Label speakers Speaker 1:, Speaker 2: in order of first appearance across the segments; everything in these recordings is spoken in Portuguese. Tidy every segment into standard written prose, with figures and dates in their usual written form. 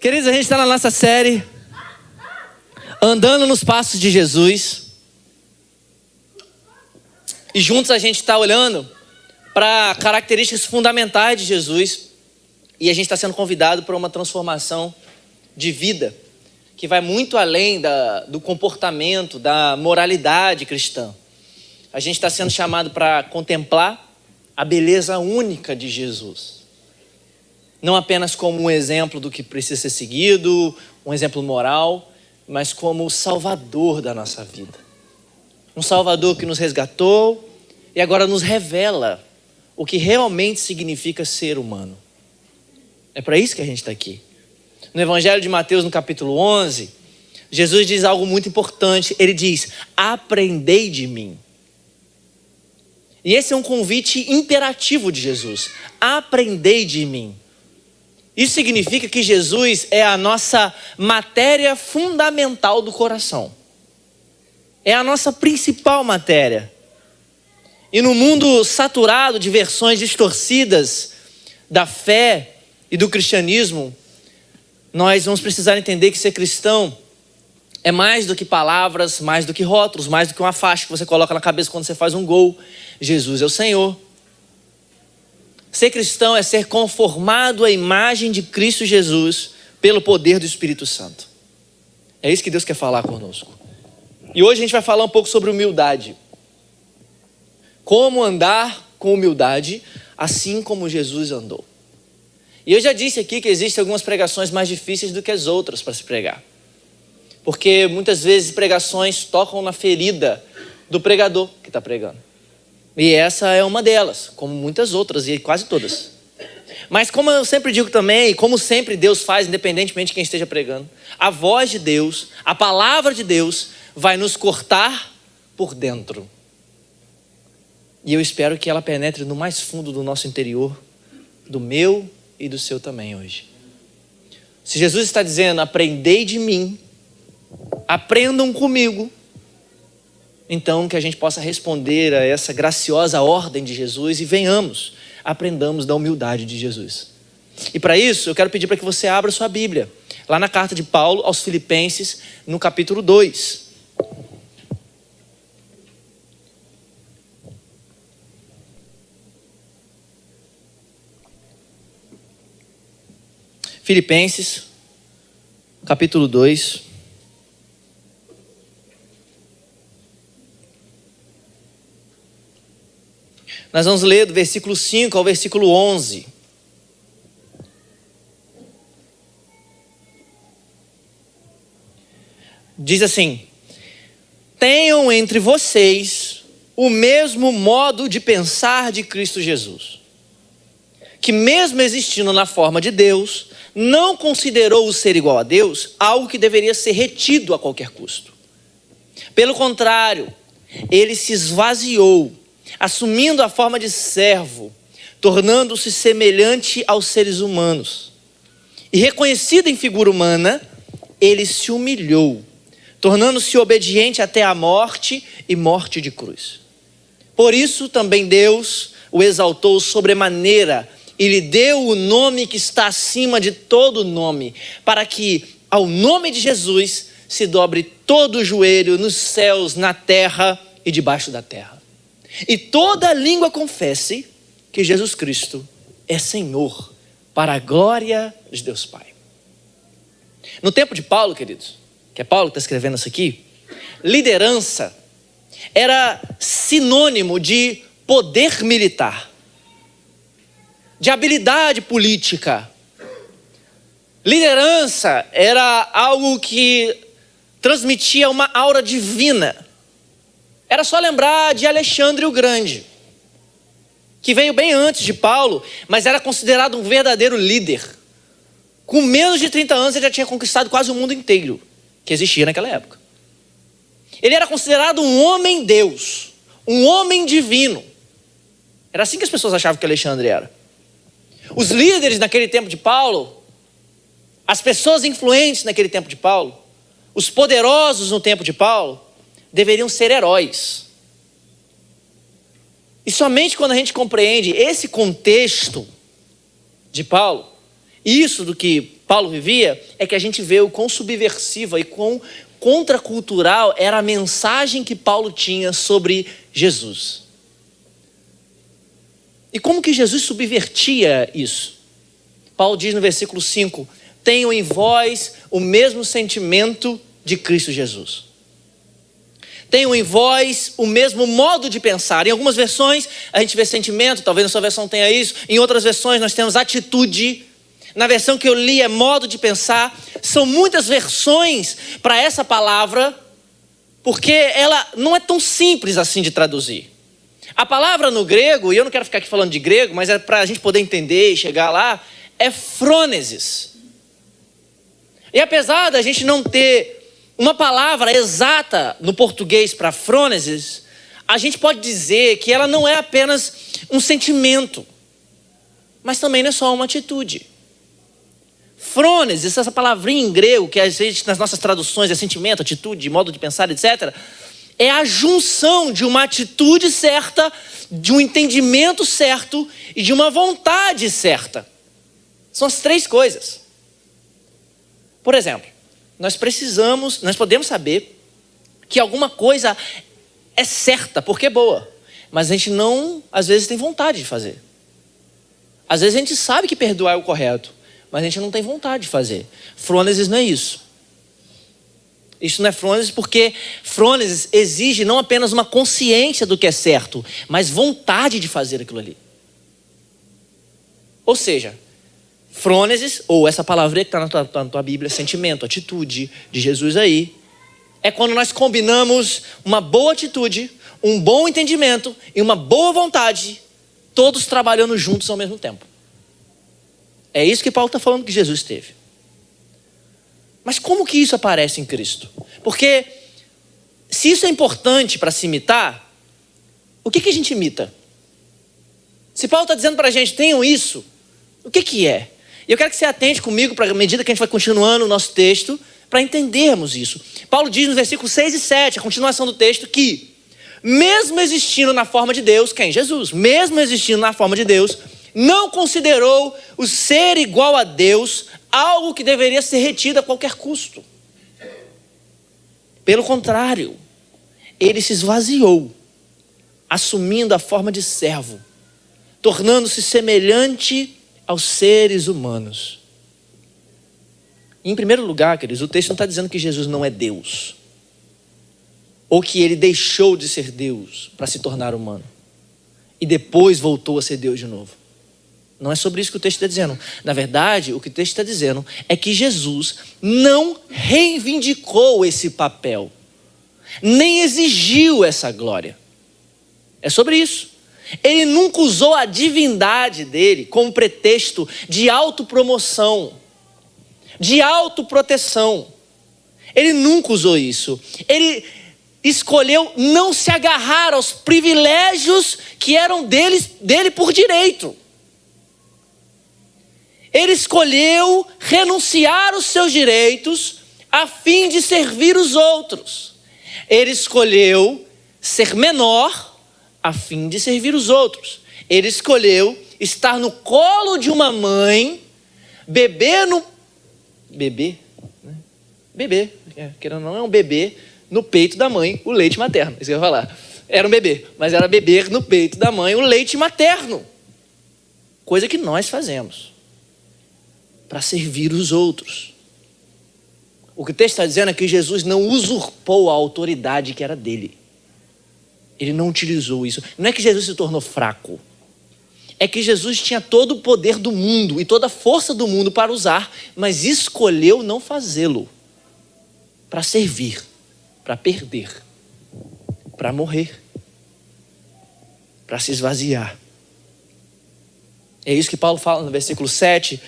Speaker 1: Queridos, a gente está na nossa série Andando nos Passos de Jesus. E juntos a gente está olhando para características fundamentais de Jesus. E a gente está sendo convidado para uma transformação de vida que vai muito além do comportamento, da moralidade cristã. A gente está sendo chamado para contemplar a beleza única de Jesus. Não apenas como um exemplo do que precisa ser seguido, um exemplo moral, mas como o Salvador da nossa vida. Um Salvador que nos resgatou e agora nos revela o que realmente significa ser humano. É para isso que a gente está aqui. No Evangelho de Mateus, no capítulo 11, Jesus diz algo muito importante. Ele diz: aprendei de mim. E esse é um convite imperativo de Jesus. Aprendei de mim. Isso significa que Jesus é a nossa matéria fundamental do coração. É a nossa principal matéria. E no mundo saturado de versões distorcidas da fé e do cristianismo, nós vamos precisar entender que ser cristão é mais do que palavras, mais do que rótulos, mais do que uma faixa que você coloca na cabeça quando você faz um gol. Jesus é o Senhor. Ser cristão é ser conformado à imagem de Cristo Jesus pelo poder do Espírito Santo. É isso que Deus quer falar conosco. E hoje a gente vai falar um pouco sobre humildade. Como andar com humildade, assim como Jesus andou. E eu já disse aqui que existem algumas pregações mais difíceis do que as outras para se pregar. Porque muitas vezes pregações tocam na ferida do pregador que está pregando. E essa é uma delas, como muitas outras e quase todas. Mas como eu sempre digo também, e como sempre Deus faz, independentemente de quem esteja pregando, a voz de Deus, a palavra de Deus vai nos cortar por dentro. E eu espero que ela penetre no mais fundo do nosso interior, do meu e do seu também hoje. Se Jesus está dizendo, aprendei de mim, aprendam comigo, então que a gente possa responder a essa graciosa ordem de Jesus e venhamos, aprendamos da humildade de Jesus. E para isso eu quero pedir para que você abra sua Bíblia, lá na carta de Paulo aos Filipenses, no capítulo 2. Filipenses, capítulo 2. Nós vamos ler do versículo 5 ao versículo 11. Diz assim: tenham entre vocês o mesmo modo de pensar de Cristo Jesus, que mesmo existindo na forma de Deus, não considerou o ser igual a Deus algo que deveria ser retido a qualquer custo. Pelo contrário, ele se esvaziou, assumindo a forma de servo, tornando-se semelhante aos seres humanos. E reconhecido em figura humana, ele se humilhou, tornando-se obediente até a morte e morte de cruz. Por isso também Deus o exaltou sobremaneira e lhe deu o nome que está acima de todo nome, para que ao nome de Jesus se dobre todo o joelho nos céus, na terra e debaixo da terra. E toda língua confesse que Jesus Cristo é Senhor, para a glória de Deus Pai. No tempo de Paulo, queridos, que é Paulo que está escrevendo isso aqui, liderança era sinônimo de poder militar, de habilidade política. Liderança era algo que transmitia uma aura divina. Era só lembrar de Alexandre o Grande, que veio bem antes de Paulo, mas era considerado um verdadeiro líder. Com menos de 30 anos ele já tinha conquistado quase o mundo inteiro que existia naquela época. Ele era considerado um homem-deus, um homem divino. Era assim que as pessoas achavam que Alexandre era. Os líderes naquele tempo de Paulo, as pessoas influentes naquele tempo de Paulo, os poderosos no tempo de Paulo, deveriam ser heróis. E somente quando a gente compreende esse contexto de Paulo, isso do que Paulo vivia, é que a gente vê o quão subversiva e quão contracultural era a mensagem que Paulo tinha sobre Jesus. E como que Jesus subvertia isso? Paulo diz no versículo 5, tenham em vós o mesmo sentimento de Cristo Jesus. Tenham em vós o mesmo modo de pensar. Em algumas versões a gente vê sentimento, talvez na sua versão tenha isso. Em outras versões nós temos atitude. Na versão que eu li é modo de pensar. São muitas versões para essa palavra, porque ela não é tão simples assim de traduzir. A palavra no grego, e eu não quero ficar aqui falando de grego, mas é para a gente poder entender e chegar lá, é frônesis. E apesar da gente não ter uma palavra exata no português para frônesis, a gente pode dizer que ela não é apenas um sentimento, mas também não é só uma atitude. Frônesis, essa palavrinha em grego, que às vezes nas nossas traduções é sentimento, atitude, modo de pensar, etc., é a junção de uma atitude certa, de um entendimento certo e de uma vontade certa. São as três coisas. Por exemplo, nós podemos saber que alguma coisa é certa porque é boa, mas a gente não, às vezes, tem vontade de fazer. Às vezes a gente sabe que perdoar é o correto, mas a gente não tem vontade de fazer. Frônesis não é isso. Isso não é frônesis porque frônesis exige não apenas uma consciência do que é certo, mas vontade de fazer aquilo ali. Ou seja, frônesis, ou essa palavra que está na tua Bíblia, sentimento, atitude de Jesus aí, é quando nós combinamos uma boa atitude, um bom entendimento e uma boa vontade, todos trabalhando juntos ao mesmo tempo. É isso que Paulo está falando que Jesus teve. Mas como que isso aparece em Cristo? Porque se isso é importante para se imitar, o que a gente imita? Se Paulo está dizendo para a gente, tenham isso, o que é? E eu quero que você atente comigo, à medida que a gente vai continuando o nosso texto, para entendermos isso. Paulo diz nos versículos 6 e 7, a continuação do texto, que mesmo existindo na forma de Deus, quem? Jesus. Mesmo existindo na forma de Deus, não considerou o ser igual a Deus algo que deveria ser retido a qualquer custo. Pelo contrário, ele se esvaziou, assumindo a forma de servo, tornando-se semelhante aos seres humanos. Em primeiro lugar, queridos, o texto não está dizendo que Jesus não é Deus, ou que ele deixou de ser Deus para se tornar humano, e depois voltou a ser Deus de novo. Não é sobre isso que o texto está dizendo. Na verdade, o que o texto está dizendo é que Jesus não reivindicou esse papel, nem exigiu essa glória. É sobre isso. Ele nunca usou a divindade dele como pretexto de autopromoção, de autoproteção. Ele nunca usou isso. Ele escolheu não se agarrar aos privilégios que eram dele por direito. Ele escolheu renunciar aos seus direitos a fim de servir os outros. Ele escolheu ser menor a fim de servir os outros. Ele escolheu estar no colo de uma mãe, querendo ou não, é um bebê no peito da mãe, o leite materno. Isso que eu ia falar. Era um bebê, mas era beber no peito da mãe o leite materno. Coisa que nós fazemos para servir os outros. O que o texto está dizendo é que Jesus não usurpou a autoridade que era dele. Ele não utilizou isso. Não é que Jesus se tornou fraco. É que Jesus tinha todo o poder do mundo e toda a força do mundo para usar, mas escolheu não fazê-lo. Para servir, para perder, para morrer, para se esvaziar. É isso que Paulo fala no versículo 7,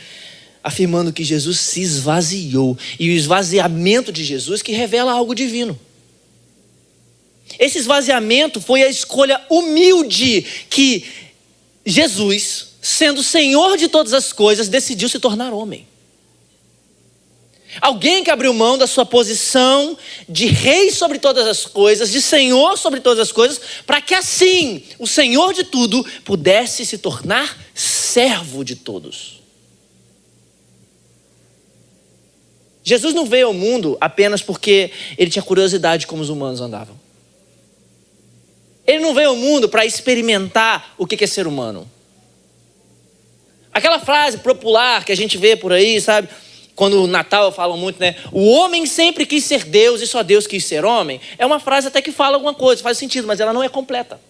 Speaker 1: afirmando que Jesus se esvaziou. E o esvaziamento de Jesus que revela algo divino. Esse esvaziamento foi a escolha humilde que Jesus, sendo Senhor de todas as coisas, decidiu se tornar homem. Alguém que abriu mão da sua posição de rei sobre todas as coisas, de Senhor sobre todas as coisas, para que assim o Senhor de tudo pudesse se tornar servo de todos. Jesus não veio ao mundo apenas porque ele tinha curiosidade de como os humanos andavam. Ele não veio ao mundo para experimentar o que é ser humano. Aquela frase popular que a gente vê por aí, sabe? Quando o Natal falam muito, né? O homem sempre quis ser Deus e só Deus quis ser homem. É uma frase até que fala alguma coisa, faz sentido, mas ela não é completa.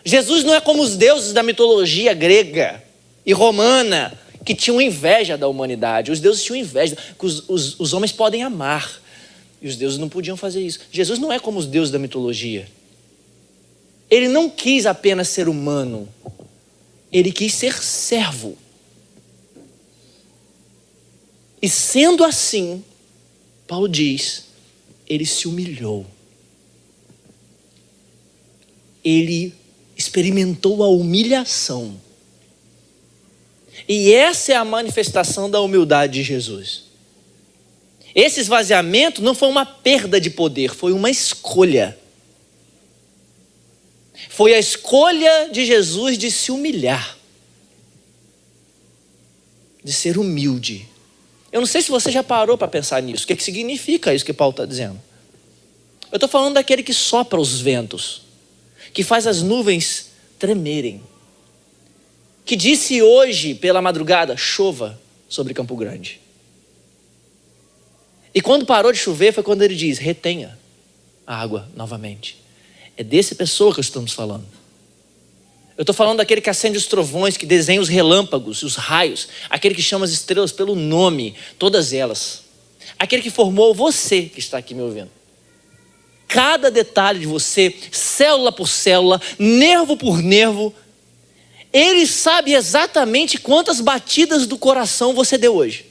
Speaker 1: Jesus não é como os deuses da mitologia grega e romana, que tinham inveja da humanidade. Os deuses tinham inveja, que os homens podem amar. E os deuses não podiam fazer isso. Jesus não é como os deuses da mitologia. Ele não quis apenas ser humano. Ele quis ser servo. E sendo assim, Paulo diz, ele se humilhou. Ele experimentou a humilhação. E essa é a manifestação da humildade de Jesus. Esse esvaziamento não foi uma perda de poder, foi uma escolha. Foi a escolha de Jesus de se humilhar, de ser humilde. Eu não sei se você já parou para pensar nisso. O que significa isso que Paulo está dizendo? Eu estou falando daquele que sopra os ventos, que faz as nuvens tremerem, que disse hoje pela madrugada, chova sobre Campo Grande. E quando parou de chover foi quando ele diz, retenha a água novamente. É dessa pessoa que estamos falando. Eu estou falando daquele que acende os trovões, que desenha os relâmpagos, os raios, aquele que chama as estrelas pelo nome, todas elas. Aquele que formou você que está aqui me ouvindo. Cada detalhe de você, célula por célula, nervo por nervo, ele sabe exatamente quantas batidas do coração você deu hoje.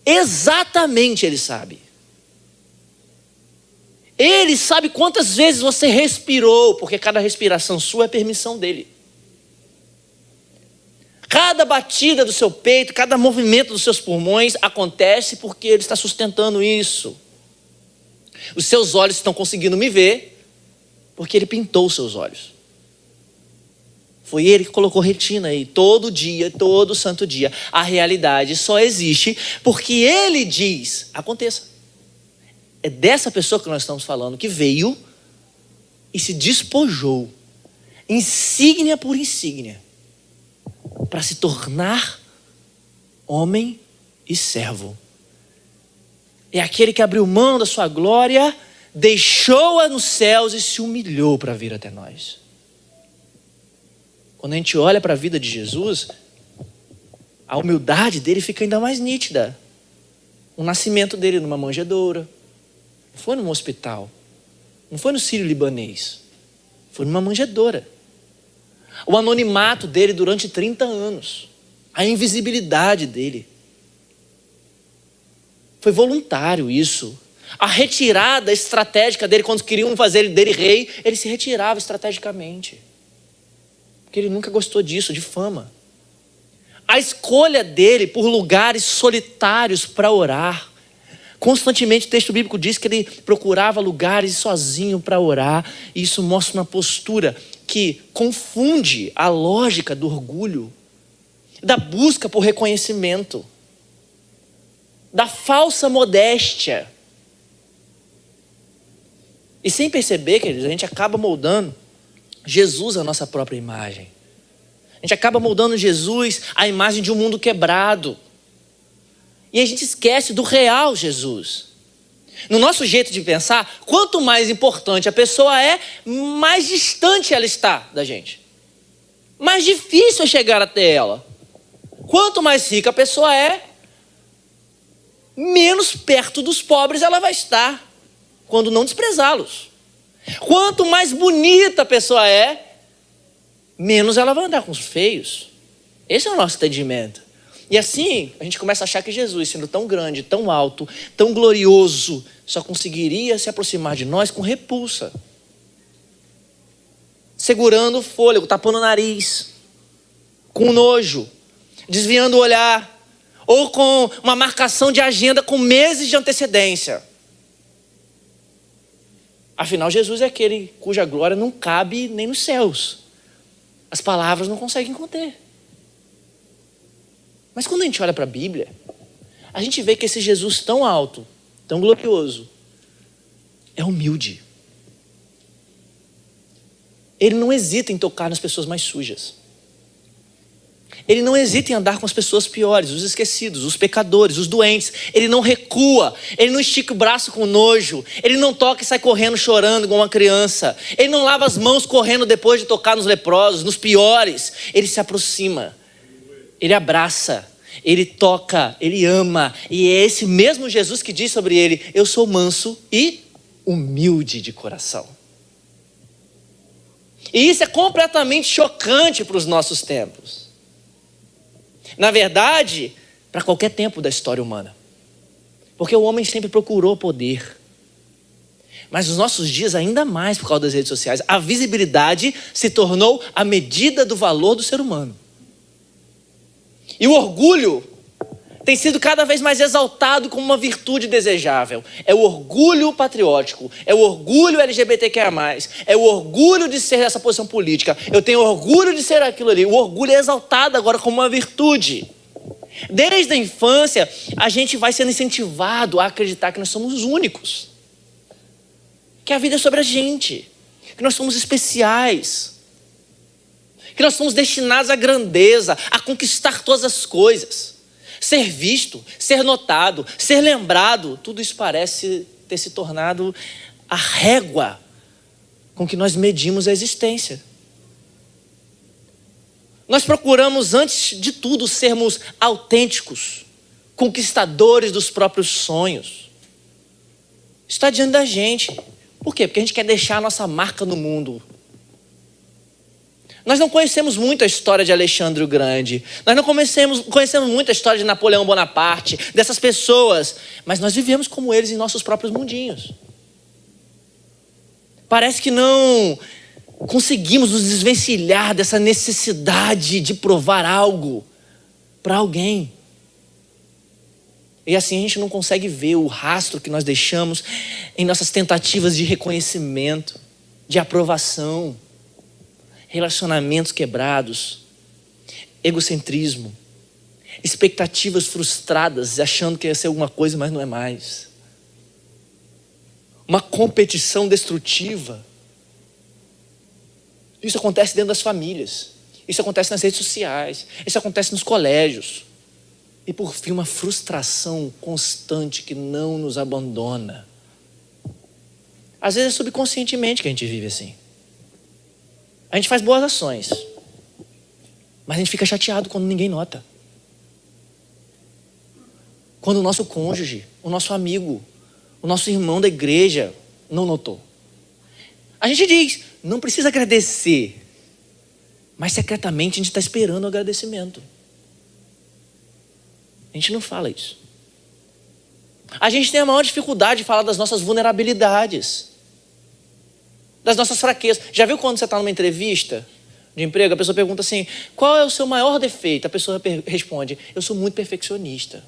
Speaker 1: Exatamente ele sabe. Ele sabe quantas vezes você respirou, porque cada respiração sua é permissão dele. Cada batida do seu peito, cada movimento dos seus pulmões acontece porque ele está sustentando isso. Os seus olhos estão conseguindo me ver porque ele pintou os seus olhos. Foi ele que colocou retina aí, todo dia, todo santo dia. A realidade só existe porque ele diz, aconteça. É dessa pessoa que nós estamos falando, que veio e se despojou, insígnia por insígnia, para se tornar homem e servo. É aquele que abriu mão da sua glória, deixou-a nos céus e se humilhou para vir até nós. Quando a gente olha para a vida de Jesus, a humildade dele fica ainda mais nítida. O nascimento dele numa manjedoura, não foi num hospital, não foi no Sírio-Libanês, foi numa manjedoura. O anonimato dele durante 30 anos, a invisibilidade dele. Foi voluntário isso. A retirada estratégica dele, quando queriam fazer dele rei, ele se retirava estrategicamente. Porque ele nunca gostou disso, de fama. A escolha dele por lugares solitários para orar. Constantemente o texto bíblico diz que ele procurava lugares sozinho para orar. E isso mostra uma postura que confunde a lógica do orgulho, da busca por reconhecimento, da falsa modéstia. E sem perceber, queridos, a gente acaba moldando Jesus à nossa própria imagem. A gente acaba moldando Jesus à imagem de um mundo quebrado. E a gente esquece do real Jesus. No nosso jeito de pensar, quanto mais importante a pessoa é, mais distante ela está da gente. Mais difícil é chegar até ela. Quanto mais rica a pessoa é, menos perto dos pobres ela vai estar, quando não desprezá-los. Quanto mais bonita a pessoa é, menos ela vai andar com os feios. Esse é o nosso entendimento. E assim, a gente começa a achar que Jesus, sendo tão grande, tão alto, tão glorioso, só conseguiria se aproximar de nós com repulsa. Segurando o fôlego, tapando o nariz, com nojo, desviando o olhar, ou com uma marcação de agenda com meses de antecedência. Afinal, Jesus é aquele cuja glória não cabe nem nos céus. As palavras não conseguem conter. Mas quando a gente olha para a Bíblia, a gente vê que esse Jesus tão alto, tão glorioso, é humilde. Ele não hesita em tocar nas pessoas mais sujas. Ele não hesita em andar com as pessoas piores, os esquecidos, os pecadores, os doentes. Ele não recua, ele não estica o braço com nojo. Ele não toca e sai correndo chorando igual uma criança. Ele não lava as mãos correndo depois de tocar nos leprosos, nos piores. Ele se aproxima, ele abraça, ele toca, ele ama. E é esse mesmo Jesus que diz sobre ele: eu sou manso e humilde de coração. E isso é completamente chocante para os nossos tempos. Na verdade, para qualquer tempo da história humana. Porque o homem sempre procurou poder. Mas nos nossos dias, ainda mais por causa das redes sociais, a visibilidade se tornou a medida do valor do ser humano. E o orgulho tem sido cada vez mais exaltado como uma virtude desejável. É o orgulho patriótico, é o orgulho LGBTQIA+, é o orgulho de ser essa posição política. Eu tenho orgulho de ser aquilo ali. O orgulho é exaltado agora como uma virtude. Desde a infância, a gente vai sendo incentivado a acreditar que nós somos únicos. Que a vida é sobre a gente. Que nós somos especiais. Que nós somos destinados à grandeza, a conquistar todas as coisas. Ser visto, ser notado, ser lembrado, tudo isso parece ter se tornado a régua com que nós medimos a existência. Nós procuramos, antes de tudo, sermos autênticos, conquistadores dos próprios sonhos. Está diante da gente. Por quê? Porque a gente quer deixar a nossa marca no mundo. Nós não conhecemos muito a história de Alexandre o Grande. Nós não conhecemos muito a história de Napoleão Bonaparte, dessas pessoas. Mas nós vivemos como eles em nossos próprios mundinhos. Parece que não conseguimos nos desvencilhar dessa necessidade de provar algo para alguém. E assim a gente não consegue ver o rastro que nós deixamos em nossas tentativas de reconhecimento, de aprovação. Relacionamentos quebrados, egocentrismo, expectativas frustradas, achando que ia ser alguma coisa, mas não é mais. Uma competição destrutiva. Isso acontece dentro das famílias, isso acontece nas redes sociais, isso acontece nos colégios. E por fim, uma frustração constante que não nos abandona. Às vezes é subconscientemente que a gente vive assim. A gente faz boas ações, mas a gente fica chateado quando ninguém nota. Quando o nosso cônjuge, o nosso amigo, o nosso irmão da igreja não notou. A gente diz, não precisa agradecer, mas secretamente a gente está esperando o agradecimento. A gente não fala isso. A gente tem a maior dificuldade de falar das nossas vulnerabilidades, das nossas fraquezas. Já viu quando você está numa entrevista de emprego, a pessoa pergunta assim, qual é o seu maior defeito? A pessoa responde, eu sou muito perfeccionista.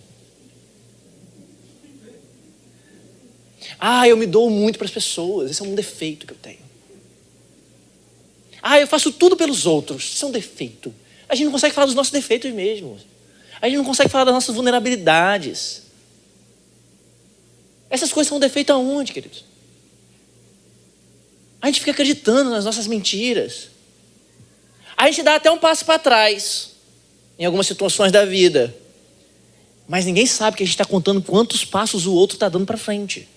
Speaker 1: Eu me dou muito para as pessoas, esse é um defeito que eu tenho. Eu faço tudo pelos outros, isso é um defeito. A gente não consegue falar dos nossos defeitos mesmo. A gente não consegue falar das nossas vulnerabilidades. Essas coisas são um defeito aonde, queridos? A gente fica acreditando nas nossas mentiras. A gente dá até um passo para trás em algumas situações da vida. Mas ninguém sabe que a gente está contando quantos passos o outro está dando para frente.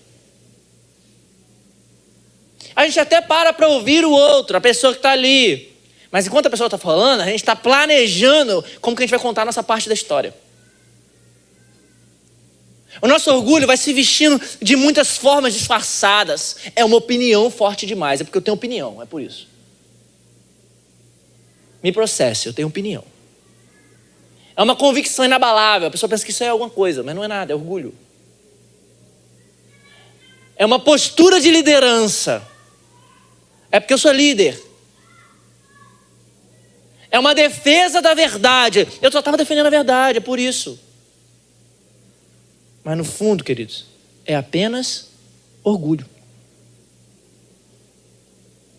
Speaker 1: A gente até para ouvir o outro, a pessoa que está ali. Mas enquanto a pessoa está falando, a gente está planejando como que a gente vai contar a nossa parte da história. O nosso orgulho vai se vestindo de muitas formas disfarçadas. É uma opinião forte demais. É porque eu tenho opinião, é por isso. Me processe, eu tenho opinião. É uma convicção inabalável. A pessoa pensa que isso é alguma coisa, mas não é nada, é orgulho. É uma postura de liderança. É porque eu sou líder. É uma defesa da verdade. Eu só estava defendendo a verdade, é por isso. Mas no fundo, queridos, é apenas orgulho.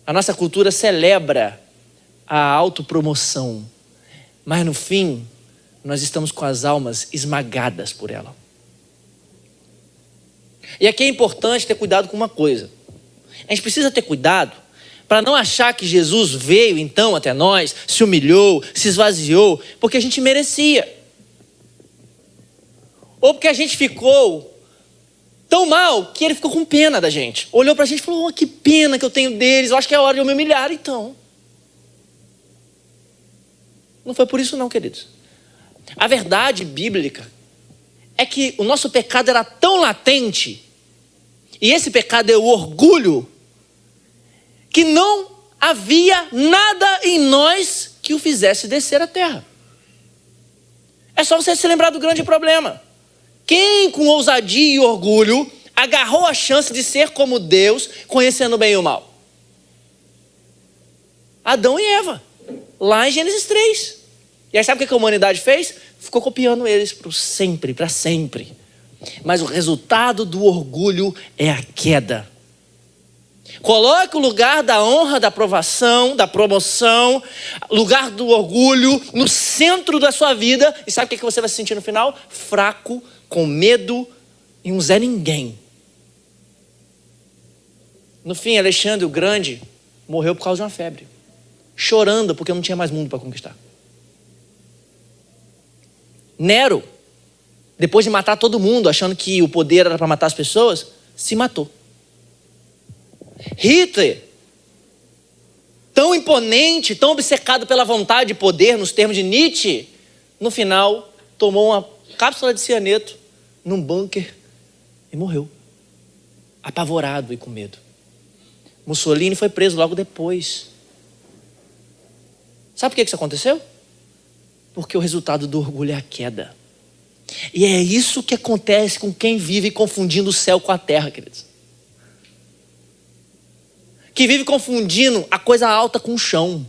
Speaker 1: A nossa cultura celebra a autopromoção, mas no fim, nós estamos com as almas esmagadas por ela. E aqui é importante ter cuidado com uma coisa. A gente precisa ter cuidado para não achar que Jesus veio então até nós, se humilhou, se esvaziou, porque a gente merecia. Ou porque a gente ficou tão mal que ele ficou com pena da gente. Olhou para a gente e falou, que pena que eu tenho deles, eu acho que é hora de eu me humilhar então. Não foi por isso não, queridos. A verdade bíblica é que o nosso pecado era tão latente, e esse pecado é o orgulho, que não havia nada em nós que o fizesse descer à terra. É só você se lembrar do grande problema. Quem com ousadia e orgulho agarrou a chance de ser como Deus, conhecendo o bem e o mal? Adão e Eva, lá em Gênesis 3. E aí sabe o que a humanidade fez? Ficou copiando eles para sempre. Mas o resultado do orgulho é a queda. Coloque o lugar da honra, da aprovação, da promoção, lugar do orgulho no centro da sua vida. E sabe o que você vai se sentir no final? Fraco, com medo e um Zé Ninguém. No fim, Alexandre o Grande morreu por causa de uma febre, chorando porque não tinha mais mundo para conquistar. Nero, depois de matar todo mundo, achando que o poder era para matar as pessoas, se matou. Hitler, tão imponente, tão obcecado pela vontade de poder, nos termos de Nietzsche, no final tomou uma cápsula de cianeto num bunker e morreu, apavorado e com medo. Mussolini foi preso logo depois. Sabe por que isso aconteceu? Porque o resultado do orgulho é a queda. E é isso que acontece com quem vive confundindo o céu com a terra, queridos. Que vive confundindo a coisa alta com o chão.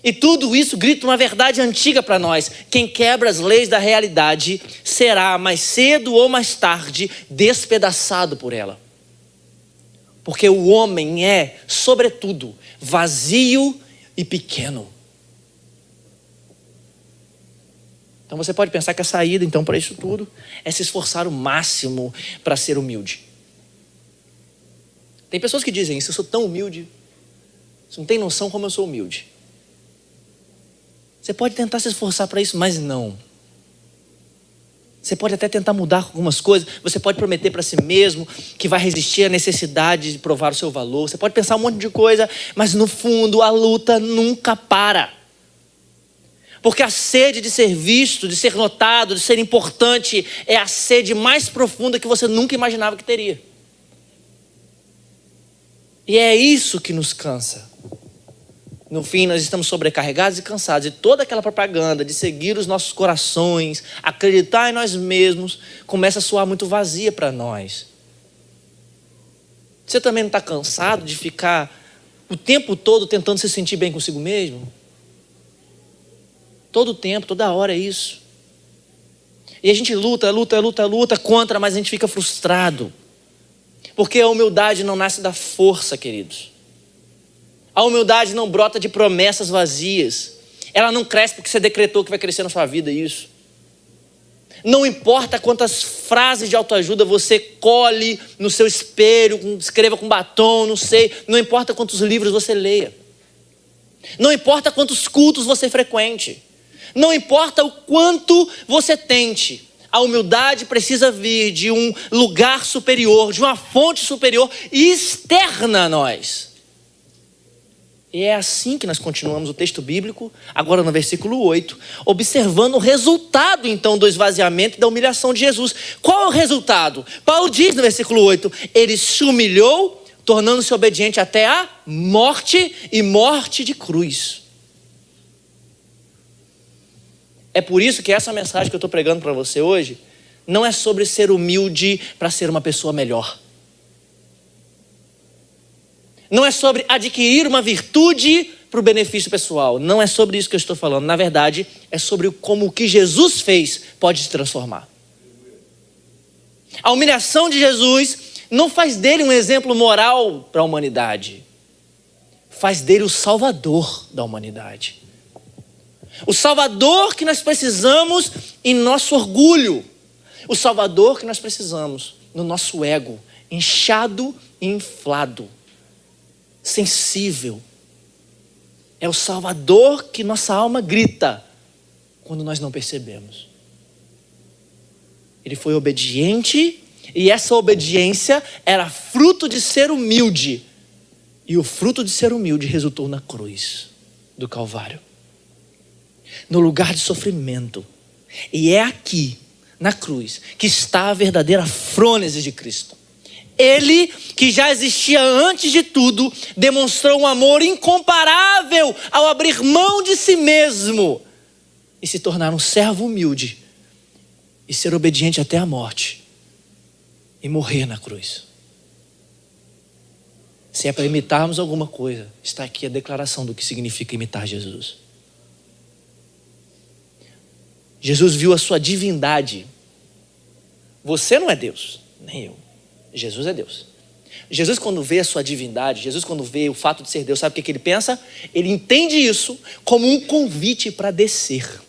Speaker 1: E tudo isso grita uma verdade antiga para nós. Quem quebra as leis da realidade será, mais cedo ou mais tarde, despedaçado por ela. Porque o homem é, sobretudo, vazio e pequeno. Então você pode pensar que a saída, então, para isso tudo, é se esforçar o máximo para ser humilde. Tem pessoas que dizem isso, eu sou tão humilde, você não tem noção como eu sou humilde. Você pode tentar se esforçar para isso, mas não. Você pode até tentar mudar algumas coisas, você pode prometer para si mesmo que vai resistir à necessidade de provar o seu valor, você pode pensar um monte de coisa, mas no fundo a luta nunca para. Porque a sede de ser visto, de ser notado, de ser importante, é a sede mais profunda que você nunca imaginava que teria. E é isso que nos cansa. No fim, nós estamos sobrecarregados e cansados. E toda aquela propaganda de seguir os nossos corações, acreditar em nós mesmos, começa a soar muito vazia para nós. Você também não está cansado de ficar o tempo todo tentando se sentir bem consigo mesmo? Todo o tempo, toda hora é isso. E a gente luta contra, mas a gente fica frustrado. Porque a humildade não nasce da força, queridos. A humildade não brota de promessas vazias. Ela não cresce porque você decretou que vai crescer na sua vida isso. Não importa quantas frases de autoajuda você colhe no seu espelho, escreva com batom, não sei. Não importa quantos livros você leia. Não importa quantos cultos você frequente. Não importa o quanto você tente. A humildade precisa vir de um lugar superior, de uma fonte superior e externa a nós. E é assim que nós continuamos o texto bíblico, agora no versículo 8, observando o resultado então do esvaziamento e da humilhação de Jesus. Qual é o resultado? Paulo diz no versículo 8, ele se humilhou, tornando-se obediente até a morte e morte de cruz. É por isso que essa mensagem que eu estou pregando para você hoje não é sobre ser humilde para ser uma pessoa melhor. Não é sobre adquirir uma virtude para o benefício pessoal. Não é sobre isso que eu estou falando. Na verdade, é sobre como o que Jesus fez pode te transformar. A humilhação de Jesus não faz dele um exemplo moral para a humanidade. Faz dele o salvador da humanidade. O Salvador que nós precisamos em nosso orgulho. O Salvador que nós precisamos no nosso ego, inchado e inflado, sensível. É o Salvador que nossa alma grita quando nós não percebemos. Ele foi obediente e essa obediência era fruto de ser humilde. E o fruto de ser humilde resultou na cruz do Calvário, no lugar de sofrimento. E é aqui, na cruz, que está a verdadeira frônese de Cristo. Ele, que já existia antes de tudo, demonstrou um amor incomparável ao abrir mão de si mesmo e se tornar um servo humilde e ser obediente até a morte e morrer na cruz. Se é para imitarmos alguma coisa, está aqui a declaração do que significa imitar Jesus. Jesus viu a sua divindade. Você não é Deus, nem eu. Jesus é Deus. Jesus, quando vê a sua divindade, Jesus, quando vê o fato de ser Deus, sabe o que ele pensa? Ele entende isso como um convite para descer.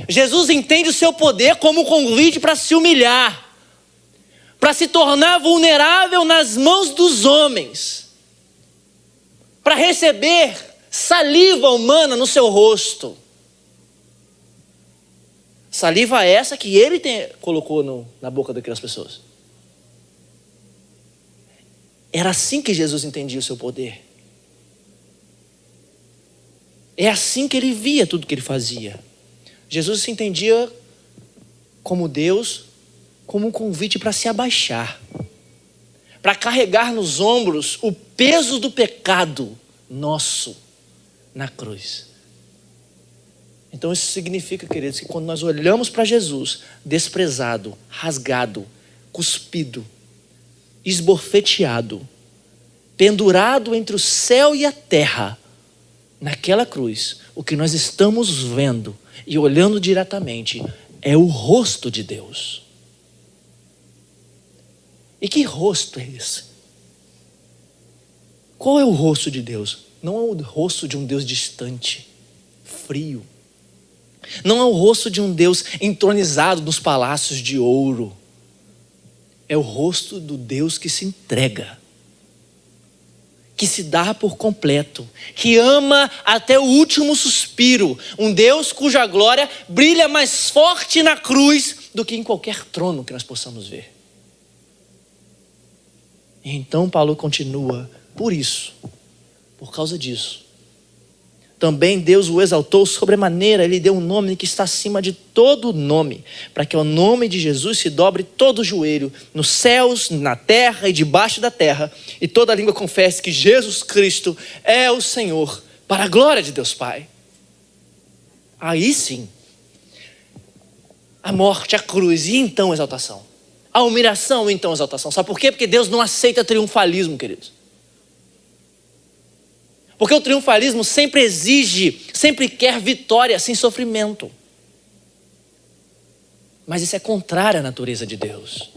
Speaker 1: Jesus entende o seu poder como um convite para se humilhar, para se tornar vulnerável nas mãos dos homens, para receber saliva humana no seu rosto. Saliva essa que ele colocou na boca daquelas pessoas. Era assim que Jesus entendia o seu poder. É assim que ele via tudo que ele fazia. Jesus se entendia como Deus, como um convite para se abaixar, para carregar nos ombros o peso do pecado nosso na cruz. Então isso significa, queridos, que quando nós olhamos para Jesus, desprezado, rasgado, cuspido, esbofeteado, pendurado entre o céu e a terra, naquela cruz, o que nós estamos vendo e olhando diretamente é o rosto de Deus. E que rosto é esse? Qual é o rosto de Deus? Não é o rosto de um Deus distante, frio. Não é o rosto de um Deus entronizado nos palácios de ouro. É o rosto do Deus que se entrega, que se dá por completo, que ama até o último suspiro. Um Deus cuja glória brilha mais forte na cruz do que em qualquer trono que nós possamos ver. E então Paulo continua, por causa disso, também Deus o exaltou sobremaneira, ele deu um nome que está acima de todo nome, para que ao nome de Jesus se dobre todo o joelho, nos céus, na terra e debaixo da terra, e toda língua confesse que Jesus Cristo é o Senhor, para a glória de Deus Pai. Aí sim, a morte, a cruz e então a exaltação. A humilhação e então a exaltação. Sabe por quê? Porque Deus não aceita triunfalismo, queridos. Porque o triunfalismo sempre exige, sempre quer vitória sem sofrimento. Mas isso é contrário à natureza de Deus.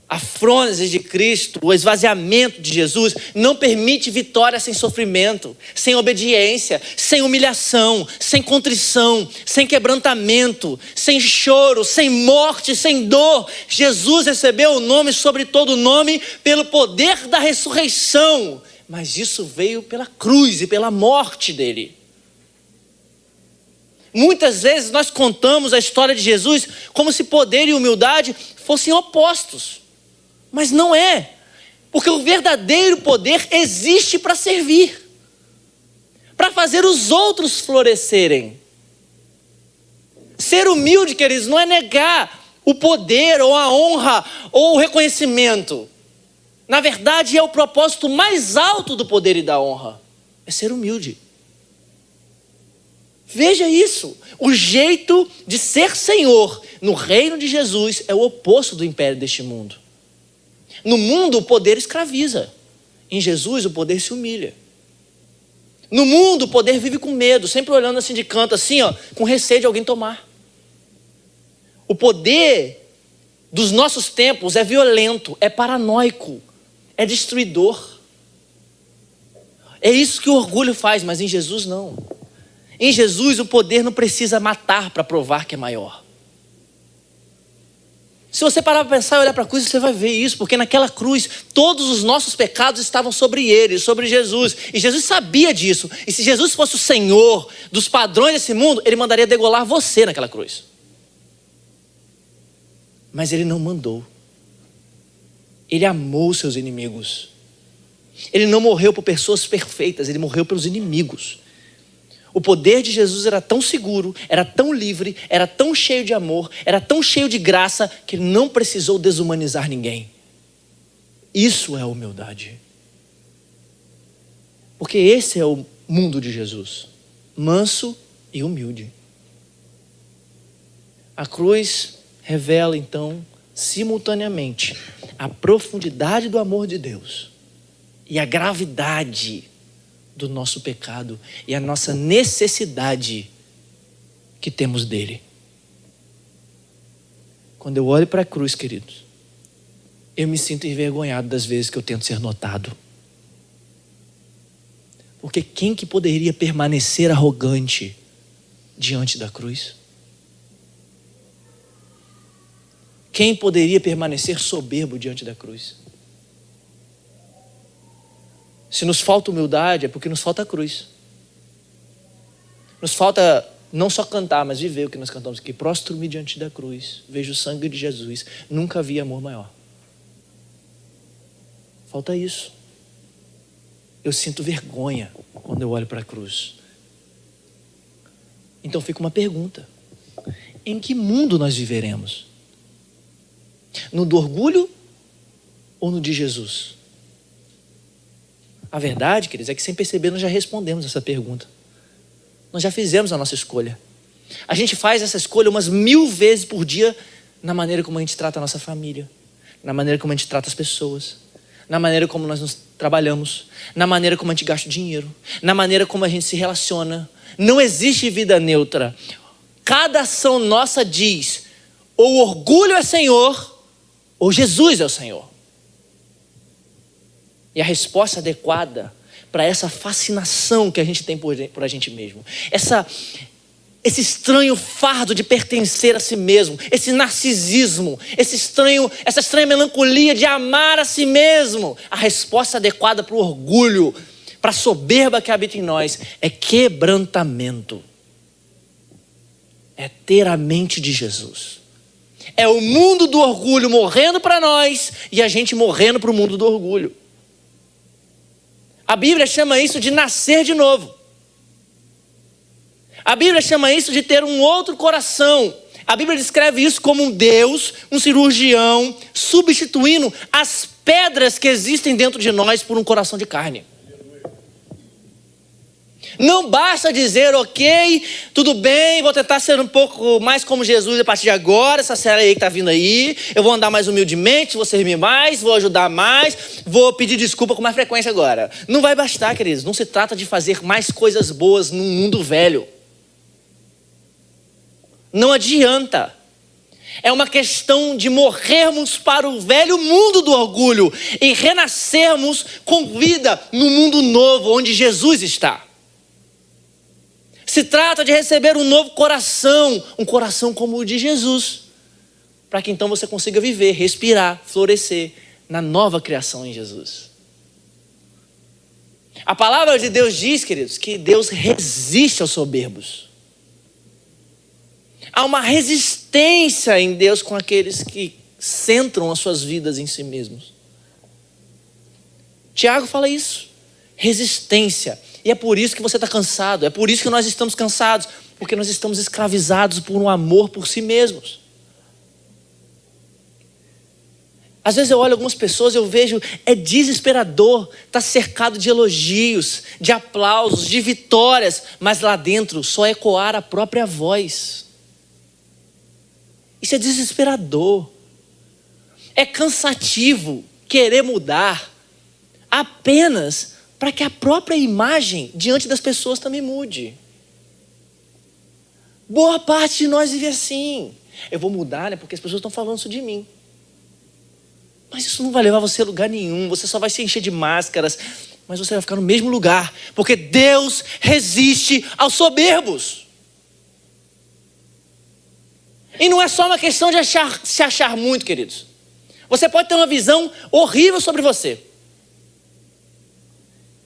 Speaker 1: A frônese de Cristo, o esvaziamento de Jesus, não permite vitória sem sofrimento, sem obediência, sem humilhação, sem contrição, sem quebrantamento, sem choro, sem morte, sem dor. Jesus recebeu o nome sobre todo nome pelo poder da ressurreição. Mas isso veio pela cruz e pela morte dele. Muitas vezes nós contamos a história de Jesus como se poder e humildade fossem opostos. Mas não é. Porque o verdadeiro poder existe para servir, para fazer os outros florescerem. Ser humilde, queridos, não é negar o poder ou a honra ou o reconhecimento. Na verdade, é o propósito mais alto do poder e da honra. É ser humilde. Veja isso. O jeito de ser Senhor no reino de Jesus é o oposto do império deste mundo. No mundo, o poder escraviza. Em Jesus, o poder se humilha. No mundo, o poder vive com medo, sempre olhando assim de canto, assim, ó, com receio de alguém tomar. O poder dos nossos tempos é violento, é paranoico, é destruidor. É isso que o orgulho faz, mas em Jesus não. Em Jesus o poder não precisa matar para provar que é maior. Se você parar para pensar e olhar para a cruz, você vai ver isso, porque naquela cruz todos os nossos pecados estavam sobre ele, sobre Jesus. E Jesus sabia disso. E se Jesus fosse o Senhor dos padrões desse mundo, ele mandaria degolar você naquela cruz. Mas ele não mandou. Ele amou seus inimigos. Ele não morreu por pessoas perfeitas, ele morreu pelos inimigos. O poder de Jesus era tão seguro, era tão livre, era tão cheio de amor, era tão cheio de graça, que ele não precisou desumanizar ninguém. Isso é humildade. Porque esse é o mundo de Jesus, manso e humilde. A cruz revela então, simultaneamente, a profundidade do amor de Deus e a gravidade do nosso pecado e a nossa necessidade que temos dele. Quando eu olho para a cruz, queridos, eu me sinto envergonhado das vezes que eu tento ser notado. Porque quem que poderia permanecer arrogante diante da cruz? Quem poderia permanecer soberbo diante da cruz? Se nos falta humildade, é porque nos falta a cruz. Nos falta não só cantar, mas viver o que nós cantamos aqui. Prostro-me diante da cruz, vejo o sangue de Jesus. Nunca vi amor maior. Falta isso. Eu sinto vergonha quando eu olho para a cruz. Então fica uma pergunta. Em que mundo nós viveremos? No do orgulho ou no de Jesus? A verdade, queridos, é que sem perceber nós já respondemos essa pergunta. Nós já fizemos a nossa escolha. A gente faz essa escolha umas 1000 vezes por dia na maneira como a gente trata a nossa família, na maneira como a gente trata as pessoas, na maneira como nós nos trabalhamos, na maneira como a gente gasta o dinheiro, na maneira como a gente se relaciona. Não existe vida neutra. Cada ação nossa diz: ou o orgulho é Senhor, ou Jesus é o Senhor. E a resposta adequada para essa fascinação que a gente tem por a gente mesmo, esse estranho fardo de pertencer a si mesmo, esse narcisismo, essa estranha melancolia de amar a si mesmo, a resposta adequada para o orgulho, para a soberba que habita em nós, é quebrantamento. É ter a mente de Jesus. É o mundo do orgulho morrendo para nós e a gente morrendo para o mundo do orgulho. A Bíblia chama isso de nascer de novo. A Bíblia chama isso de ter um outro coração. A Bíblia descreve isso como um Deus, um cirurgião, substituindo as pedras que existem dentro de nós por um coração de carne. Não basta dizer, ok, tudo bem, vou tentar ser um pouco mais como Jesus a partir de agora, essa série aí que está vindo aí, eu vou andar mais humildemente, vou servir mais, vou ajudar mais, vou pedir desculpa com mais frequência agora. Não vai bastar, queridos, não se trata de fazer mais coisas boas num mundo velho. Não adianta. É uma questão de morrermos para o velho mundo do orgulho e renascermos com vida no mundo novo, onde Jesus está. Se trata de receber um novo coração, um coração como o de Jesus, para que então você consiga viver, respirar, florescer na nova criação em Jesus. A palavra de Deus diz, queridos, que Deus resiste aos soberbos. Há uma resistência em Deus com aqueles que centram as suas vidas em si mesmos. Tiago fala isso, resistência. E é por isso que você está cansado, é por isso que nós estamos cansados, porque nós estamos escravizados por um amor por si mesmos. Às vezes eu olho algumas pessoas e eu vejo, é desesperador, está cercado de elogios, de aplausos, de vitórias, mas lá dentro só ecoar a própria voz. Isso é desesperador. É cansativo querer mudar apenas para que a própria imagem diante das pessoas também mude. Boa parte de nós vive assim. Eu vou mudar, né, porque as pessoas estão falando isso de mim. Mas isso não vai levar você a lugar nenhum. Você só vai se encher de máscaras. mas você vai ficar no mesmo lugar, porque Deus resiste aos soberbos. E não é só uma questão de se achar muito, queridos. Você pode ter uma visão horrível sobre você,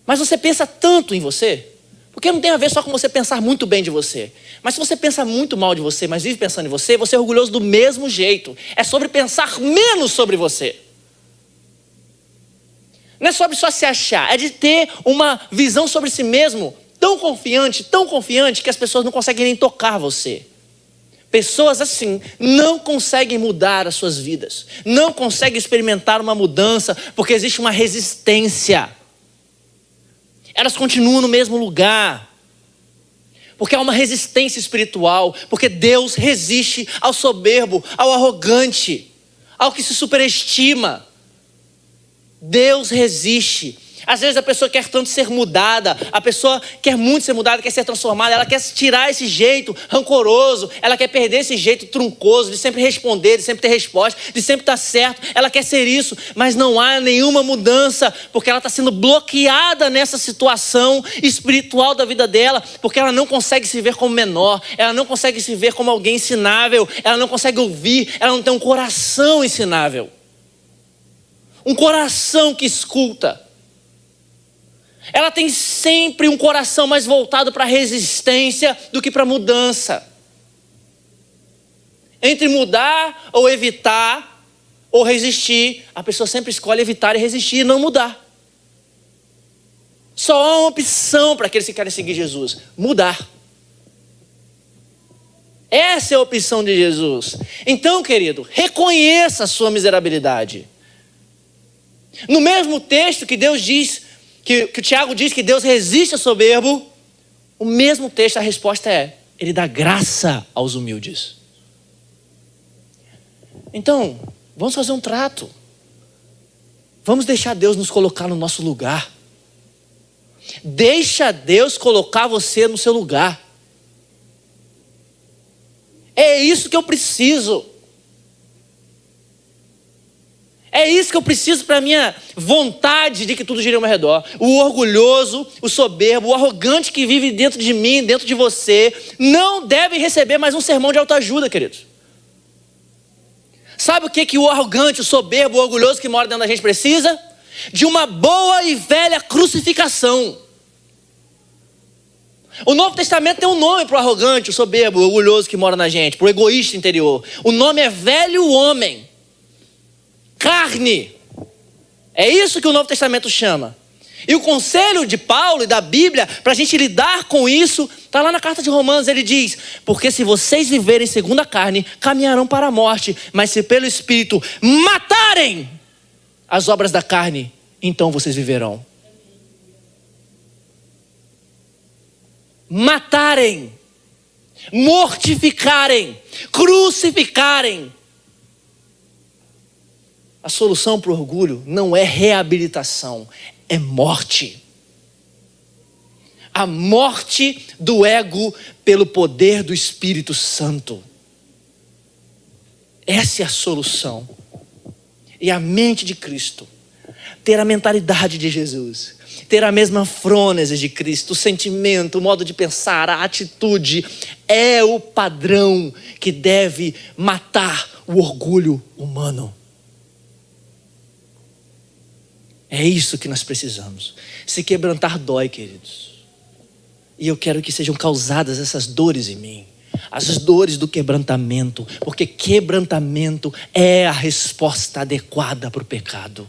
Speaker 1: mas você pensa tanto em você, porque não tem a ver só com você pensar muito bem de você. Mas se você pensa muito mal de você, mas vive pensando em você, você é orgulhoso do mesmo jeito. É sobre pensar menos sobre você. Não é sobre só se achar, é de ter uma visão sobre si mesmo tão confiante que as pessoas não conseguem nem tocar você. Pessoas assim não conseguem mudar as suas vidas, não conseguem experimentar uma mudança, porque existe uma resistência. Elas continuam no mesmo lugar, porque há uma resistência espiritual, porque Deus resiste ao soberbo, ao arrogante, ao que se superestima. Deus resiste. Às vezes a pessoa quer tanto ser mudada, a pessoa quer muito ser mudada, quer ser transformada, ela quer tirar esse jeito rancoroso, ela quer perder esse jeito truncoso, de sempre responder, de sempre ter resposta, de sempre estar certo, ela quer ser isso, mas não há nenhuma mudança, porque ela está sendo bloqueada nessa situação espiritual da vida dela, porque ela não consegue se ver como menor, ela não consegue se ver como alguém ensinável, ela não consegue ouvir, ela não tem um coração ensinável, um coração que escuta. Ela tem sempre um coração mais voltado para a resistência do que para a mudança. Entre mudar ou evitar ou resistir, a pessoa sempre escolhe evitar e resistir e não mudar. Só há uma opção para aqueles que querem seguir Jesus: mudar. Essa é a opção de Jesus. Então, querido, reconheça a sua miserabilidade. No mesmo texto que Deus diz, que o Tiago diz que Deus resiste ao soberbo, o mesmo texto, a resposta é: Ele dá graça aos humildes. Então, vamos fazer um trato. Vamos deixar Deus nos colocar no nosso lugar. Deixa Deus colocar você no seu lugar. É isso que eu preciso. É isso que eu preciso para a minha vontade de que tudo gire ao meu redor. O orgulhoso, o soberbo, o arrogante que vive dentro de mim, dentro de você, não deve receber mais um sermão de autoajuda, queridos. Sabe o que o arrogante, o soberbo, o orgulhoso que mora dentro da gente precisa? De uma boa e velha crucificação. O Novo Testamento tem um nome para o arrogante, o soberbo, o orgulhoso que mora na gente, para o egoísta interior. O nome é velho homem. Carne. É isso que o Novo Testamento chama. E o conselho de Paulo e da Bíblia para a gente lidar com isso está lá na carta de Romanos. Ele diz: porque se vocês viverem segundo a carne, caminharão para a morte, mas se pelo Espírito matarem as obras da carne, então vocês viverão. Matarem, mortificarem, crucificarem. A solução para o orgulho não é reabilitação, é morte. A morte do ego pelo poder do Espírito Santo. Essa é a solução. E a mente de Cristo, ter a mentalidade de Jesus, ter a mesma frônese de Cristo, o sentimento, o modo de pensar, a atitude, é o padrão que deve matar o orgulho humano. É isso que nós precisamos. Se quebrantar dói, queridos. E eu quero que sejam causadas essas dores em mim. As dores do quebrantamento. Porque quebrantamento é a resposta adequada para o pecado.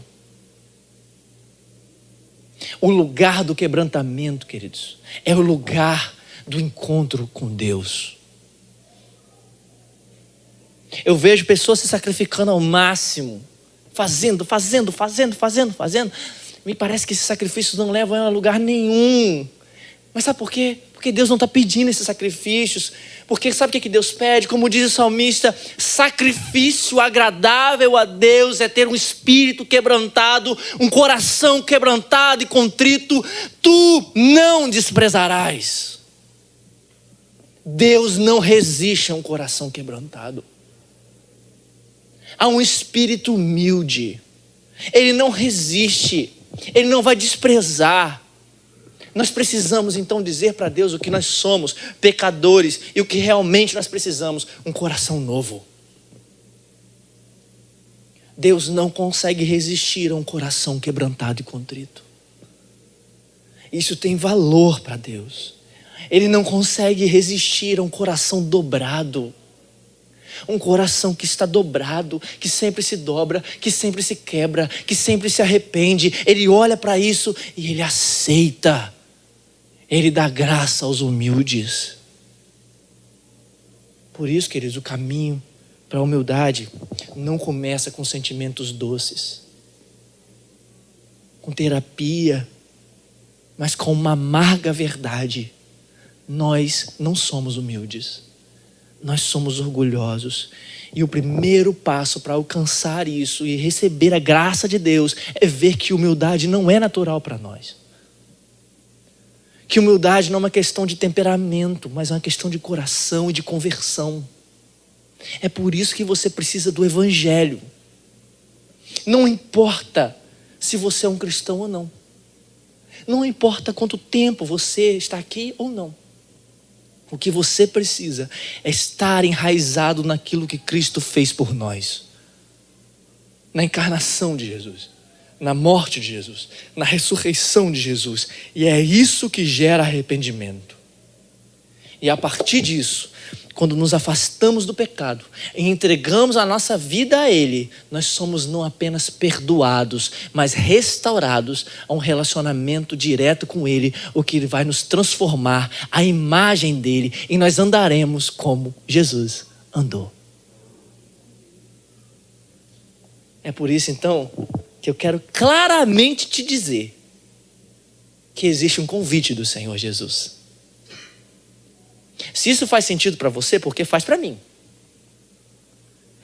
Speaker 1: O lugar do quebrantamento, queridos, é o lugar do encontro com Deus. Eu vejo pessoas se sacrificando ao máximo. Fazendo. Me parece que esses sacrifícios não levam a lugar nenhum. Mas sabe por quê? Porque Deus não está pedindo esses sacrifícios. Porque sabe o que Deus pede? Como diz o salmista: sacrifício agradável a Deus é ter um espírito quebrantado, um coração quebrantado e contrito. Tu não desprezarás. Deus não resiste a um coração quebrantado. A um espírito humilde. Ele não resiste. Ele não vai desprezar. Nós precisamos então dizer para Deus o que nós somos, pecadores, e o que realmente nós precisamos, um coração novo. Deus não consegue resistir a um coração quebrantado e contrito. Isso tem valor para Deus. Ele não consegue resistir a um coração dobrado. Um coração que está dobrado, que sempre se dobra, que sempre se quebra, que sempre se arrepende. Ele olha para isso e ele aceita. Ele dá graça aos humildes. Por isso, queridos, o caminho para a humildade não começa com sentimentos doces, com terapia, mas com uma amarga verdade. Nós não somos humildes. Nós somos orgulhosos. E o primeiro passo para alcançar isso e receber a graça de Deus é ver que humildade não é natural para nós. Que humildade não é uma questão de temperamento, mas é uma questão de coração e de conversão. É por isso que você precisa do Evangelho. Não importa se você é um cristão ou não. Não importa quanto tempo você está aqui ou não. O que você precisa é estar enraizado naquilo que Cristo fez por nós. Na encarnação de Jesus, na morte de Jesus, na ressurreição de Jesus. E é isso que gera arrependimento. E a partir disso, quando nos afastamos do pecado e entregamos a nossa vida a Ele, nós somos não apenas perdoados, mas restaurados a um relacionamento direto com Ele, o que Ele vai nos transformar à imagem dEle, e nós andaremos como Jesus andou. É por isso então que eu quero claramente te dizer que existe um convite do Senhor Jesus. Se isso faz sentido para você, porque faz para mim.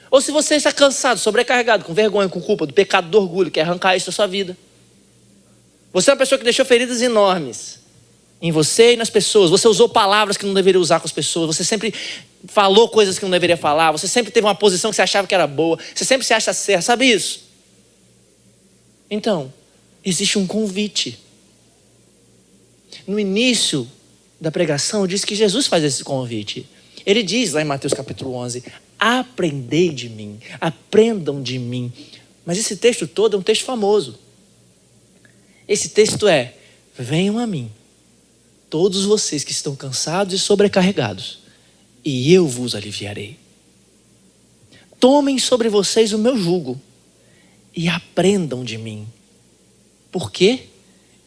Speaker 1: Ou se você está cansado, sobrecarregado, com vergonha, com culpa, do pecado do orgulho, quer arrancar isso da sua vida. Você é uma pessoa que deixou feridas enormes em você e nas pessoas. Você usou palavras que não deveria usar com as pessoas. Você sempre falou coisas que não deveria falar. Você sempre teve uma posição que você achava que era boa. Você sempre se acha certo, sabe isso? Então, existe um convite. No início da pregação, diz que Jesus faz esse convite. Ele diz lá em Mateus capítulo 11, aprendei de mim, aprendam de mim. Mas esse texto todo é um texto famoso. Esse texto é, venham a mim, todos vocês que estão cansados e sobrecarregados, e eu vos aliviarei. Tomem sobre vocês o meu jugo e aprendam de mim. Por quê?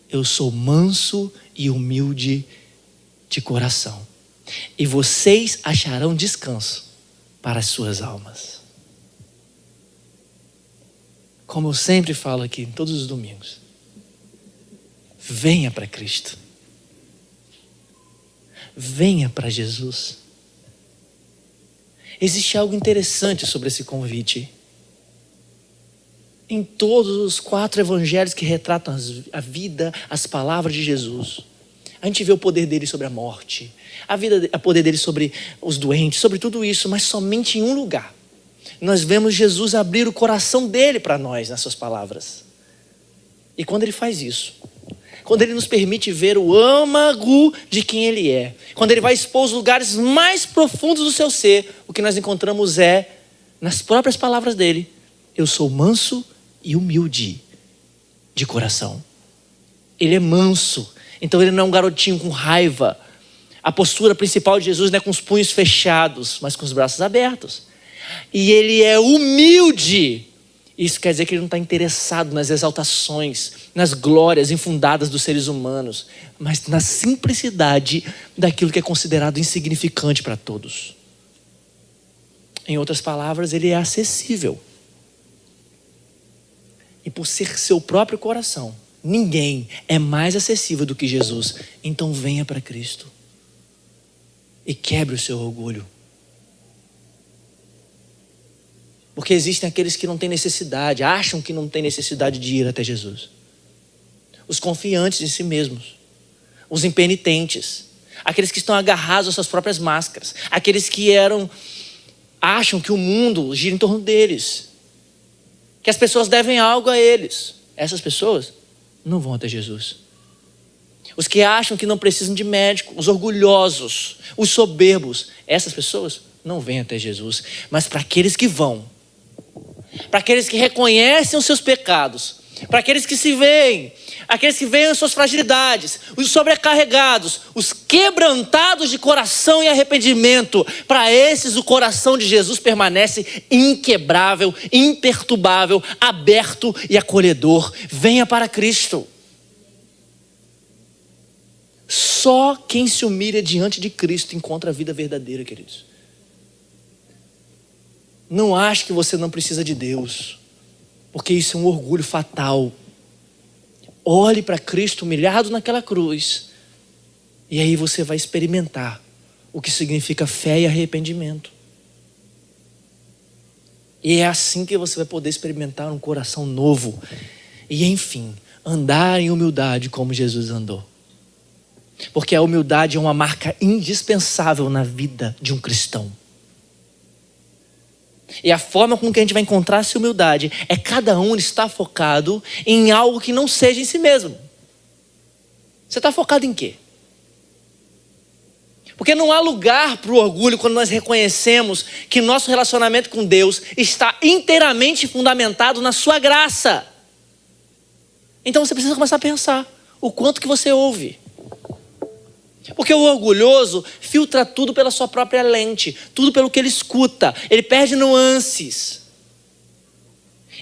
Speaker 1: Eu sou manso e humilde de coração, e vocês acharão descanso para as suas almas. Como eu sempre falo aqui, todos os domingos, venha para Cristo, venha para Jesus. Existe algo interessante sobre esse convite. Em todos os 4 evangelhos que retratam a vida, as palavras de Jesus, a gente vê o poder dele sobre a morte, o poder dele sobre os doentes, sobre tudo isso, mas somente em um lugar. Nós vemos Jesus abrir o coração dele para nós nas suas palavras. E quando ele faz isso, quando ele nos permite ver o âmago de quem ele é, quando ele vai expor os lugares mais profundos do seu ser, o que nós encontramos é, nas próprias palavras dele, eu sou manso e humilde de coração. Ele é manso. Então ele não é um garotinho com raiva. A postura principal de Jesus não é com os punhos fechados, mas com os braços abertos. E ele é humilde. Isso quer dizer que ele não está interessado nas exaltações, nas glórias infundadas dos seres humanos, mas na simplicidade daquilo que é considerado insignificante para todos. Em outras palavras, ele é acessível. E por ser seu próprio coração, ninguém é mais acessível do que Jesus. Então venha para Cristo e quebre o seu orgulho. Porque existem aqueles que não têm necessidade, acham que não têm necessidade de ir até Jesus. Os confiantes em si mesmos, os impenitentes, aqueles que estão agarrados às suas próprias máscaras, aqueles que acham que o mundo gira em torno deles, que as pessoas devem algo a eles. Essas pessoas não vão até Jesus. Os que acham que não precisam de médico, os orgulhosos, os soberbos, essas pessoas não vêm até Jesus. Mas para aqueles que vão, para aqueles que reconhecem os seus pecados, para aqueles que se veem, aqueles que veem as suas fragilidades, os sobrecarregados, os quebrantados de coração e arrependimento, para esses o coração de Jesus permanece inquebrável, imperturbável, aberto e acolhedor. Venha para Cristo. Só quem se humilha diante de Cristo encontra a vida verdadeira, queridos. Não ache que você não precisa de Deus, porque isso é um orgulho fatal. Olhe para Cristo humilhado naquela cruz, e aí você vai experimentar o que significa fé e arrependimento. E é assim que você vai poder experimentar um coração novo. E enfim, andar em humildade como Jesus andou. Porque a humildade é uma marca indispensável na vida de um cristão. E a forma com que a gente vai encontrar essa humildade é cada um estar focado em algo que não seja em si mesmo. Você está focado em quê? Porque não há lugar para o orgulho quando nós reconhecemos que nosso relacionamento com Deus está inteiramente fundamentado na sua graça. Então você precisa começar a pensar o quanto que você ouve. Porque o orgulhoso filtra tudo pela sua própria lente, tudo pelo que ele escuta, ele perde nuances.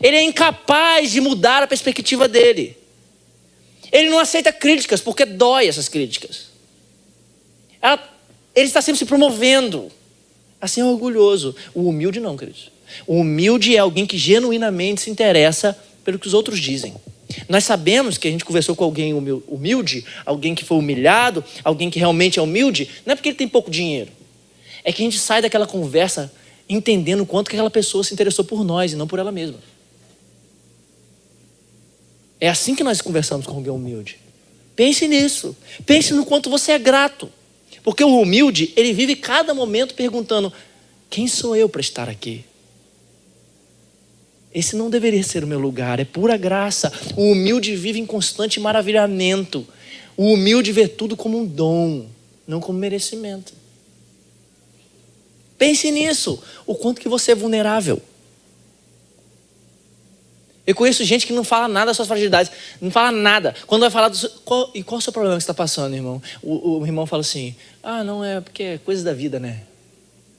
Speaker 1: Ele é incapaz de mudar a perspectiva dele. Ele não aceita críticas porque dói essas críticas. Ele está sempre se promovendo. Assim é orgulhoso. O humilde não, queridos. O humilde é alguém que genuinamente se interessa pelo que os outros dizem. Nós sabemos que a gente conversou com alguém humilde, alguém que foi humilhado, alguém que realmente é humilde, não é porque ele tem pouco dinheiro. É que a gente sai daquela conversa entendendo o quanto que aquela pessoa se interessou por nós e não por ela mesma. É assim que nós conversamos com alguém humilde. Pense nisso. Pense no quanto você é grato. Porque o humilde, ele vive cada momento perguntando: quem sou eu para estar aqui? Esse não deveria ser o meu lugar, é pura graça. O humilde vive em constante maravilhamento. O humilde vê tudo como um dom, não como merecimento. Pense nisso, o quanto que você é vulnerável. Eu conheço gente que não fala nada das suas fragilidades, não fala nada. Quando vai falar qual é o seu problema que você está passando, irmão? O irmão fala assim: não, é porque é coisas da vida, né?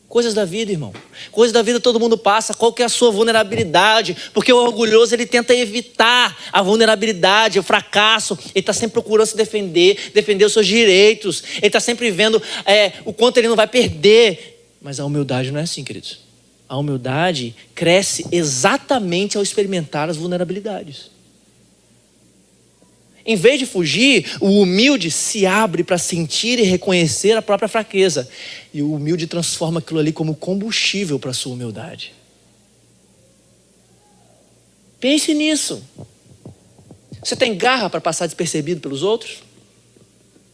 Speaker 1: Coisas da vida, irmão. Coisas da vida todo mundo passa. Qual que é a sua vulnerabilidade? Porque o orgulhoso, ele tenta evitar a vulnerabilidade, o fracasso. Ele está sempre procurando se defender os seus direitos. Ele está sempre vendo o quanto ele não vai perder. Mas a humildade não é assim, queridos. A humildade cresce exatamente ao experimentar as vulnerabilidades. Em vez de fugir, o humilde se abre para sentir e reconhecer a própria fraqueza. E o humilde transforma aquilo ali como combustível para a sua humildade. Pense nisso. Você tem garra para passar despercebido pelos outros?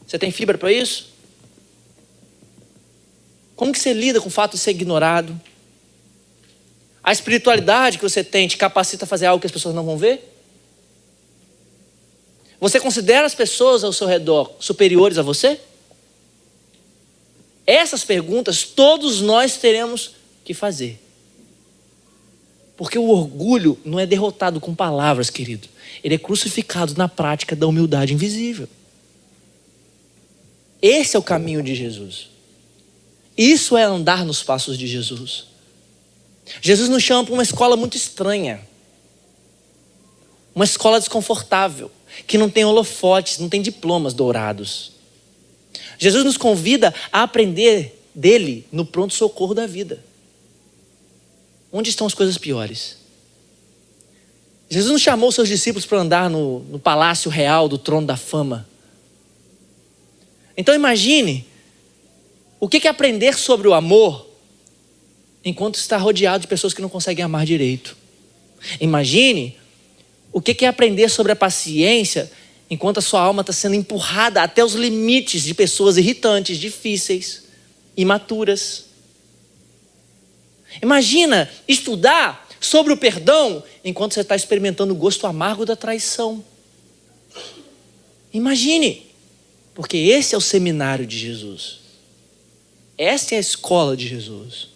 Speaker 1: Você tem fibra para isso? Como que você lida com o fato de ser ignorado? A espiritualidade que você tem te capacita a fazer algo que as pessoas não vão ver? Você considera as pessoas ao seu redor superiores a você? Essas perguntas todos nós teremos que fazer. Porque o orgulho não é derrotado com palavras, querido. Ele é crucificado na prática da humildade invisível. Esse é o caminho de Jesus. Isso é andar nos passos de Jesus. Jesus nos chama para uma escola muito estranha. Uma escola desconfortável, que não tem holofotes, não tem diplomas dourados. Jesus nos convida a aprender dele no pronto-socorro da vida. Onde estão as coisas piores? Jesus não chamou seus discípulos para andar no palácio real do trono da fama. Então imagine o que é aprender sobre o amor enquanto está rodeado de pessoas que não conseguem amar direito. Imagine o que é aprender sobre a paciência enquanto a sua alma está sendo empurrada até os limites de pessoas irritantes, difíceis, imaturas. Imagina estudar sobre o perdão enquanto você está experimentando o gosto amargo da traição. Imagine, porque esse é o seminário de Jesus. Essa é a escola de Jesus.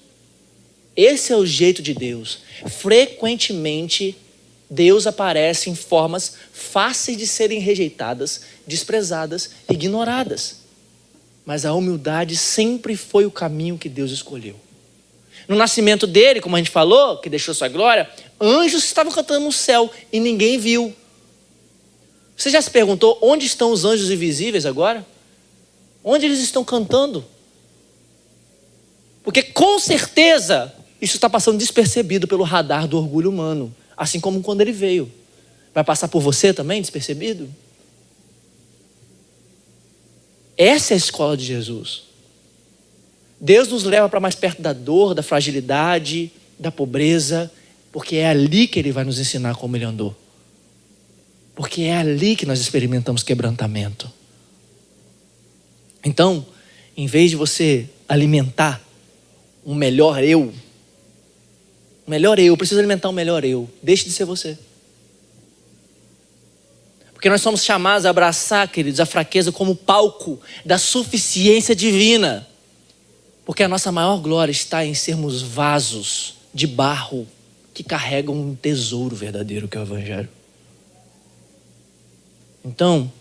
Speaker 1: Esse é o jeito de Deus. Frequentemente, Deus aparece em formas fáceis de serem rejeitadas, desprezadas, ignoradas. Mas a humildade sempre foi o caminho que Deus escolheu. No nascimento dele, como a gente falou, que deixou sua glória, anjos estavam cantando no céu e ninguém viu. Você já se perguntou onde estão os anjos invisíveis agora? Onde eles estão cantando? Porque com certeza isso está passando despercebido pelo radar do orgulho humano. Assim como quando ele veio. Vai passar por você também despercebido? Essa é a escola de Jesus. Deus nos leva para mais perto da dor, da fragilidade, da pobreza, porque é ali que Ele vai nos ensinar como Ele andou. Porque é ali que nós experimentamos quebrantamento. Então, em vez de você alimentar um melhor eu, preciso alimentar um melhor eu, deixe de ser você. Porque nós somos chamados a abraçar, queridos, a fraqueza como palco da suficiência divina. Porque a nossa maior glória está em sermos vasos de barro que carregam um tesouro verdadeiro que é o Evangelho. Então,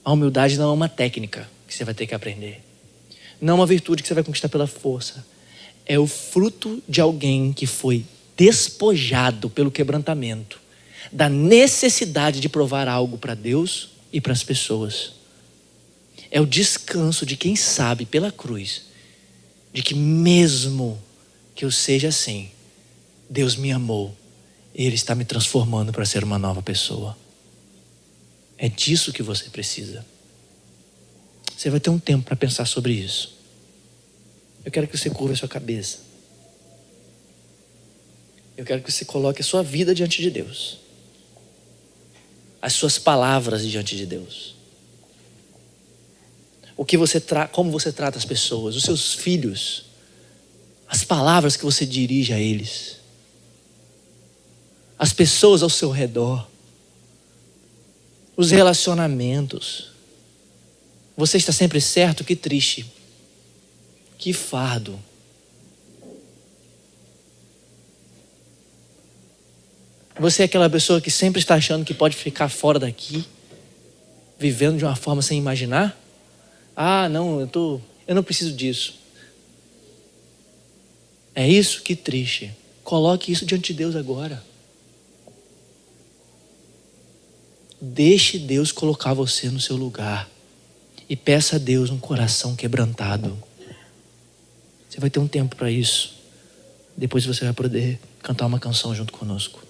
Speaker 1: a humildade não é uma técnica que você vai ter que aprender. Não é uma virtude que você vai conquistar pela força. É o fruto de alguém que foi despojado pelo quebrantamento, da necessidade de provar algo para Deus e para as pessoas. É o descanso de quem sabe pela cruz, de que mesmo que eu seja assim, Deus me amou e Ele está me transformando para ser uma nova pessoa. É disso que você precisa. Você vai ter um tempo para pensar sobre isso. Eu quero que você curva a sua cabeça. Eu quero que você coloque a sua vida diante de Deus. As suas palavras diante de Deus. Como você trata as pessoas, os seus filhos. As palavras que você dirige a eles. As pessoas ao seu redor. Os relacionamentos. Você está sempre certo? Que triste. Que fardo. Você é aquela pessoa que sempre está achando que pode ficar fora daqui, vivendo de uma forma sem imaginar? Ah, não, eu não preciso disso. É isso? Que triste. Coloque isso diante de Deus agora. Deixe Deus colocar você no seu lugar. E peça a Deus um coração quebrantado. Você vai ter um tempo para isso. Depois você vai poder cantar uma canção junto conosco.